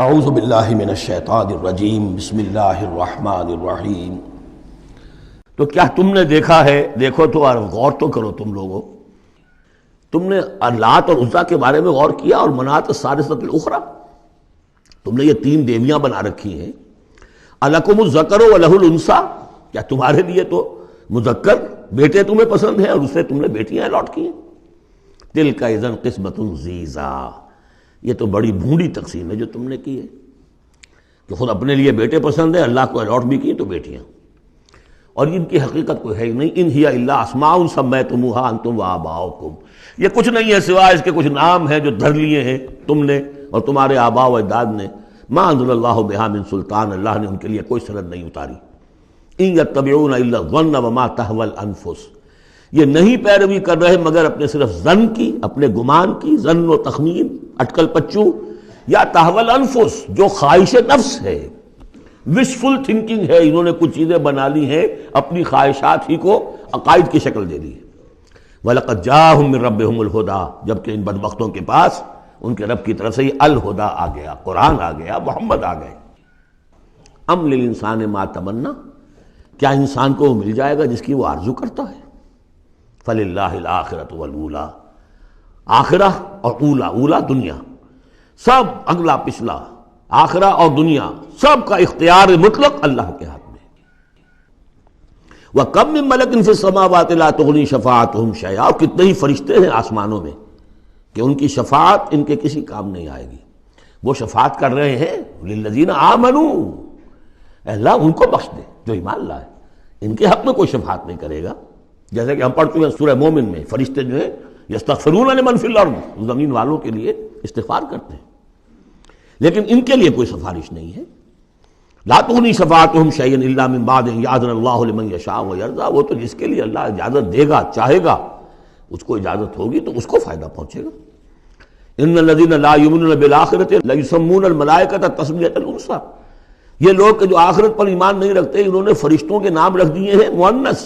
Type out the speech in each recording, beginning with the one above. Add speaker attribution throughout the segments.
Speaker 1: اعوذ باللہ من الشیطان الرجیم بسم اللہ الرحمن الرحیم۔ تو کیا تم نے دیکھا ہے، دیکھو تو اور غور تو کرو تم لوگوں، تم نے لات اور عزیٰ کے بارے میں غور کیا اور منات الثالثۃ الاخری، تم نے یہ تین دیویاں بنا رکھی ہیں۔ الکم الذکر ولہ الانثیٰ، کیا تمہارے لیے تو مذکر بیٹے تمہیں پسند ہیں اور اسے تم نے بیٹیاں الاٹ کی ہیں؟ تلک اذا قسمۃ ضیزیٰ، یہ تو بڑی بھونڈی تقسیم ہے جو تم نے کی ہے کہ خود اپنے لیے بیٹے پسند ہیں، اللہ کو الاٹ بھی کی تو بیٹیاں، اور ان کی حقیقت کوئی ہے ہی نہیں۔ ان ہی الا اسماء سمیتموها انتم وآباؤکم، یہ کچھ نہیں ہے سوائے اس کے کچھ نام ہیں جو دھر لیے ہیں تم نے اور تمہارے آباء و اجداد نے۔ ما انزل اللہ بہا من سلطان، اللہ نے ان کے لیے کوئی سند نہیں اتاری۔ ان یتبعون الا الظن وما تهوى الانفس، یہ نہیں پیروی کر رہے مگر اپنے صرف ظن کی، اپنے گمان کی، ظن و تخمین، اٹکل پچو، یا تهوى الانفس جو خواہش نفس ہے، وشفل تھنکنگ ہے، انہوں نے کچھ چیزیں بنا لی ہیں اپنی خواہشات ہی کو عقائد کی شکل دے دی ہے۔ وَلَقَدْ جَاءَهُم مِّن رَّبِّهُمُ الْهُدَىٰ، جبکہ ان بدبختوں کے پاس ان کے رب کی طرف سے یہ الہدا آ گیا، قرآن آ گیا، محمد آ گئے۔ ام للانسان ما تمنا، کیا انسان کو وہ مل جائے گا جس کی وہ آرزو کرتا ہے؟ فَلِلَّهِ الْآخِرَةُ وَالْأُولَىٰ، آخرہ اور اولا، اولا دنیا، سب اگلا پچھلا، آخرہ اور دنیا، سب کا اختیار مطلق اللہ کے ہاتھ میں۔ وَكَم مِّن مَلَكٍ فِي السَّمَاوَاتِ لَا تُغْنِي شَفَاعَتُهُمْ شَيْئًا، اور کتنے ہی فرشتے ہیں آسمانوں میں کہ ان کی شفاعت ان کے کسی کام نہیں آئے گی۔ وہ شفاعت کر رہے ہیں للذین آمنوا، اللہ ان کو بخش دے جو ایمان لائے، ان کے حق میں کوئی شفاعت نہیں کرے گا۔ جیسے کہ ہم پڑھ چکے ہیں سورہ مومن میں، فرشتے جو ہیں یستغفرون لمن فی الارض، زمین والوں کے لیے استغفار کرتے ہیں، لیکن ان کے لیے کوئی سفارش نہیں ہے۔ لا تغنی شفاعتهم شیئا الا من بعد ان یاذن اللہ لمن یشاء ویرضی، وہ تو جس کے لیے اللہ اجازت دے گا، چاہے گا، اس کو اجازت ہوگی تو اس کو فائدہ پہنچے گا۔ ان الذین لا یؤمنون بالآخرۃ لیسمون الملائکۃ تسمیۃ الانثیٰ، یہ لوگ کہ جو آخرت پر ایمان نہیں رکھتے، انہوں نے فرشتوں کے نام رکھ دیے ہیں مؤنث،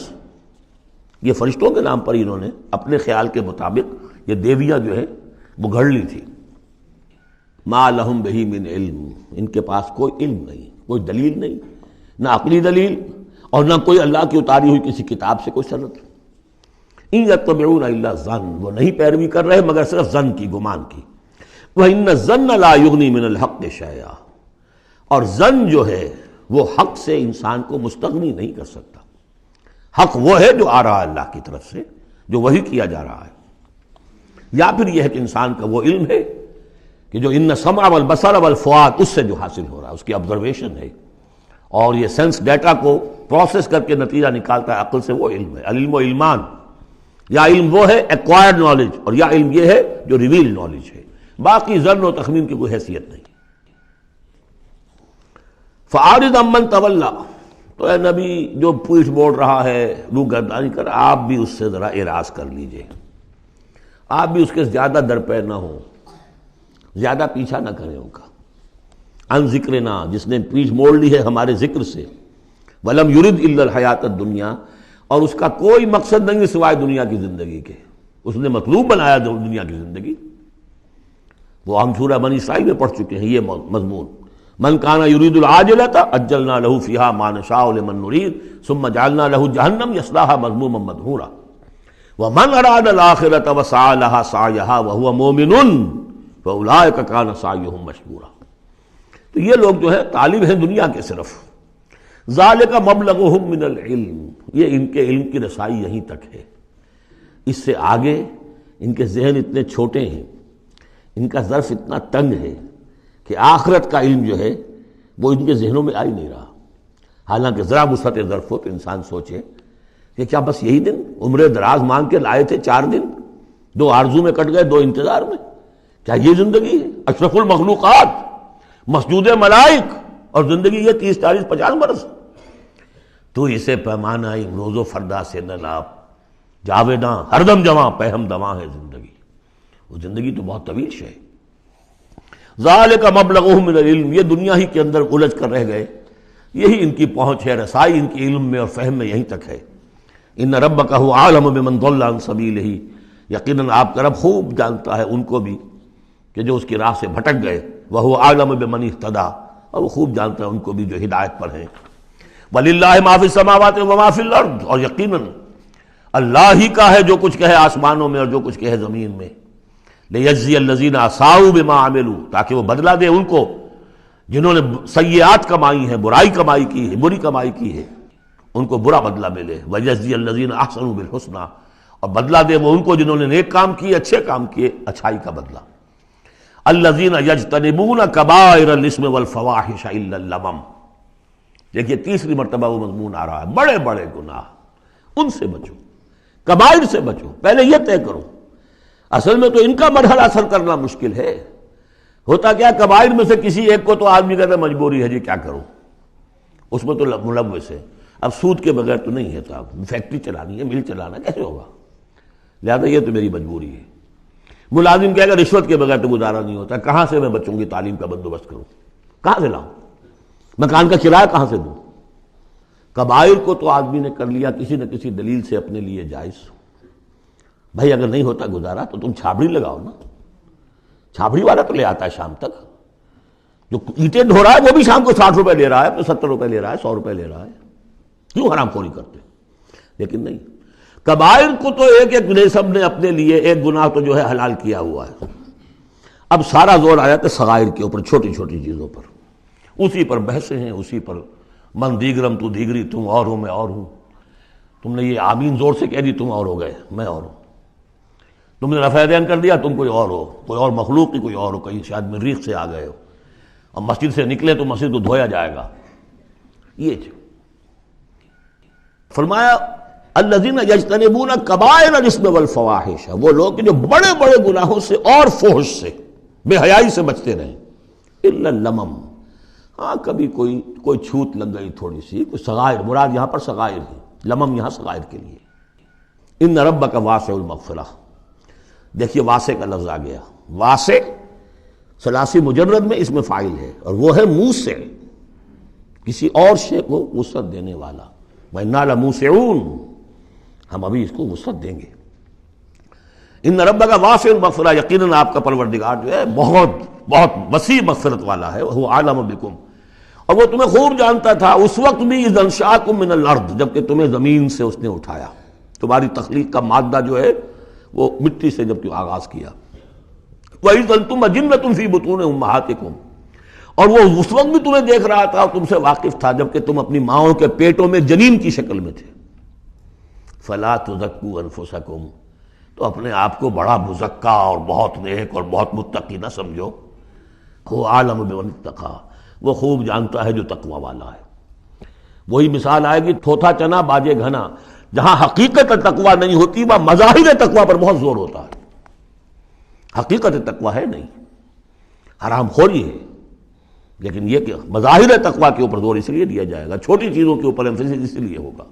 Speaker 1: یہ فرشتوں کے نام پر انہوں نے اپنے خیال کے مطابق یہ دیویاں جو ہے وہ گھڑ لی تھی۔ ما لہم بہ من علم، ان کے پاس کوئی علم نہیں، کوئی دلیل نہیں، نہ عقلی دلیل اور نہ کوئی اللہ کی اتاری ہوئی کسی کتاب سے کوئی سند۔ ان یتبعون الا الظن، وہ نہیں پیروی کر رہے مگر صرف ظن کی، گمان کی۔ وان الظن لا یغنی من الحق شیئا، اور ظن جو ہے وہ حق سے انسان کو مستغنی نہیں کر سکتا۔ حق وہ ہے جو آ رہا ہے اللہ کی طرف سے، جو وحی کیا جا رہا ہے، یا پھر یہ ہے کہ انسان کا وہ علم ہے کہ جو ان السمع والبصر والفؤاد، اس سے جو حاصل ہو رہا ہے، اس کی آبزرویشن ہے اور یہ سینس ڈیٹا کو پروسیس کر کے نتیجہ نکالتا ہے عقل سے، وہ علم ہے۔ العلم و علمان، یا علم وہ ہے ایکوائرڈ نالج، اور یا علم یہ ہے جو ریویل نالج ہے، باقی ظن و تخمین کی کوئی حیثیت نہیں۔ فَأَعْرِضْ عَمَّنْ تَوَلَّىٰ، تو اے نبی جو پیٹھ موڑ رہا ہے، روگردانی کر، آپ بھی اس سے ذرا اعراض کر لیجئے، آپ بھی اس کے زیادہ درپے نہ ہوں، زیادہ پیچھا نہ کریں ان کا۔ عن ذکرنا، جس نے پیٹھ موڑ لی ہے ہمارے ذکر سے، وَلَمْ يُرِدْ إِلَّا الْحَيَاةَ الدُّنْيَا، اور اس کا کوئی مقصد نہیں سوائے دنیا کی زندگی کے، اس نے مطلوب بنایا دنیا کی زندگی۔ وہ ہم سورہ بنی اسرائیل میں پڑھ چکے ہیں یہ مضمون، من کان یرید العاجلۃ عجلنا له فیہا ما نشاء لمن نرید ثم جعلنا له جہنم یصلاها مذموما مدحورا ومن اراد الآخرۃ وسعى لها سعیها وهو مؤمن فاولئک کان سعیهم مشکورا۔ تو یہ لوگ جو ہے طالب ہیں دنیا کے صرف، ذالک مبلغهم من العلم، یہ ان کے علم کی رسائی یہیں تک ہے، اس سے آگے ان کے ذہن اتنے چھوٹے ہیں، ان کا ظرف اتنا تنگ ہے کہ آخرت کا علم جو ہے وہ ان کے ذہنوں میں آ ہی نہیں رہا۔ حالانکہ ذرا وسعت ظرف ہو تو انسان سوچے کہ کیا بس یہی دن عمر دراز مانگ کے لائے تھے، 4 دن، 2 آرزو میں کٹ گئے، 2 انتظار میں، کیا یہ زندگی ہے؟ اشرف المخلوقات، مسجود ملائک، اور زندگی یہ 30 40 50 برس؟ تو اسے پیمانہ روز و فردا سے نہ لاپ، جاویداں ہر دم جواں، پہم دواں ہے زندگی، وہ زندگی تو بہت طویل شے ہے۔ ذالک مبلغہم من العلم، یہ دنیا ہی کے اندر الجھ کر رہ گئے، یہی ان کی پہنچ ہے، رسائی ان کی علم میں اور فہم میں یہیں تک ہے۔ ان ربک هو اعلم بمن ضل عن سبیلہ، یقیناً آپ کا رب خوب جانتا ہے ان کو بھی کہ جو اس کی راہ سے بھٹک گئے، وَهُوَ أَعْلَمُ بِمَنِ اهْتَدَىٰ، اور وہ خوب جانتا ہے ان کو بھی جو ہدایت پر ہیں۔ وَلِلَّهِ مَا فِي السَّمَاوَاتِ وَمَا فِي الْأَرْضِ، اور یقیناً اللہ ہی کا ہے جو کچھ کہے آسمانوں میں اور جو کچھ کہے زمین میں۔ لِيَجْزِيَ الَّذِينَ أَسَاءُوا بِمَا عَمِلُوا، تاکہ وہ بدلہ دے ان کو جنہوں نے سیئات کمائی ہیں، برائی کمائی کی ہے، بری کمائی کی ہے، ان کو برا بدلہ ملے۔ وَيَجْزِيَ الَّذِينَ أَحْسَنُوا بِالْحُسْنَىٰ، اور بدلہ دے وہ ان کو جنہوں نے نیک کام کیے، اچھے کام کیے، اچھائی کا بدلہ۔ الَّذِينَ يَجْتَنِبُونَ كَبَائِرَ الْإِثْمِ وَالْفَوَاحِشَ إِلَّا اللَّمَمَ، دیکھیے تیسری مرتبہ وہ مضمون آ رہا ہے، بڑے بڑے گناہ ان سے بچو، کبائر سے بچو، پہلے یہ طے کرو۔ اصل میں تو ان کا مرحلہ اثر کرنا مشکل ہے۔ ہوتا کیا، کبائر میں سے کسی ایک کو تو آدمی کہتا ہے مجبوری ہے جی کیا کروں، اس میں تو ملوث ہے، اب سود کے بغیر تو نہیں ہے صاحب، فیکٹری چلانی ہے، مل چلانا کیسے ہوگا، لہٰذا یہ تو میری مجبوری ہے۔ ملازم کہے گا رشوت کے بغیر تو گزارا نہیں ہوتا، کہاں سے میں بچوں کی تعلیم کا بندوبست کروں، کہاں سے لاؤں، مکان کا کرایہ کہاں سے دوں۔ کبائر کو تو آدمی نے کر لیا کسی نہ کسی دلیل سے اپنے لیے جائز۔ بھائی اگر نہیں ہوتا گزارا تو تم چھابڑی لگاؤ نا، چھابڑی والا تو لے آتا ہے شام تک، جو اینٹیں ڈھو رہا ہے وہ بھی شام کو 60 روپے لے رہا ہے، تو 70 روپے لے رہا ہے، 100 روپے لے رہا ہے، کیوں حرام خوری کرتے؟ لیکن نہیں، کبائر کو تو ایک ایک نے سب نے اپنے لیے ایک گناہ تو جو ہے حلال کیا ہوا ہے۔ اب سارا زور آیا کہ صغائر کے اوپر، چھوٹی چھوٹی چیزوں پر، اسی پر بحثیں ہیں، اسی پر من دیگرم تو دیگری، تم اور ہو میں اور ہوں، تم نے یہ آمین زور سے کہہ دی تم اور ہو گئے میں اور ہوں، تم نے رفع دین کر دیا تم کوئی اور ہو، کوئی اور مخلوق کی کوئی اور ہو، کہیں شاید مریخ سے آ گئے ہو، اور مسجد سے نکلے تو مسجد کو دھویا جائے گا۔ یہ فرمایا الذین یجتنبون کبائر الاسم والفواحش، وہ لوگ جو بڑے بڑے گناہوں سے اور فحش سے، بے حیائی سے بچتے رہیں، الا اللمم، ہاں کبھی کوئی چھوت لگ گئی تھوڑی سی، کوئی صغائر، مراد یہاں پر صغائر ہے، لمم یہاں صغائر کے لیے۔ ان ربک واسع المغفرہ، دیکھیے واسع کا لفظ آ گیا، واسع ثلاثی مجرد میں اس میں فاعل ہے، اور وہ ہے موسع، کسی اور شے کو وسعت دینے والا۔ وَإِنَّا لَمُوسِعُونَ، ہم ابھی اس کو وسعت دیں گے۔ ان ربک واسع المغفرہ، یقیناً آپ کا پروردگار جو ہے بہت بہت وسیع مغفرت والا ہے۔ وہ عالم بکم، اور وہ تمہیں خوب جانتا تھا اس وقت بھی، اذ انشاکم من الارض، جبکہ تمہیں زمین سے اس نے اٹھایا، تمہاری تخلیق کا مادہ جو ہے وہ مٹی سے جب آغاز کیا۔ وَإِذْ أَنْتُمْ أَجِنَّةٌ فِي بُطُونِ أُمَّهَاتِكُمْ، اور وہ اس وقت بھی تمہیں دیکھ رہا تھا اور تم سے واقف تھا جبکہ تم اپنی ماؤں کے پیٹوں میں جنین کی شکل میں تھے۔ فَلَا تُزَكُّوا أَنفُسَكُمْ، تو اپنے آپ کو بڑا مزکا اور بہت نیک اور بہت متقی نہ سمجھو۔ وہ عالم بمن اتقى، وہ خوب جانتا ہے جو تقوی والا ہے۔ وہی مثال آئے گی تھوتھا چنا باجے گھنا، جہاں حقیقت تقوی نہیں ہوتی وہاں مظاہر تقوی پر بہت زور ہوتا ہے، حقیقت تقوی ہے نہیں، حرام خوری ہے، لیکن یہ کہ مظاہر تقوی کے اوپر زور اس لیے دیا جائے گا، چھوٹی چیزوں کے اوپر ایمفیسس اس لیے ہوگا۔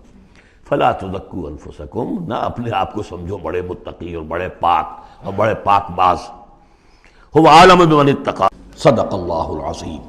Speaker 1: فلا تزکوا انفسکم، نہ اپنے آپ کو سمجھو بڑے متقی اور بڑے پاک اور بڑے پاک باز۔ هو عالم بمن اتقى، صدق اللہ العظیم۔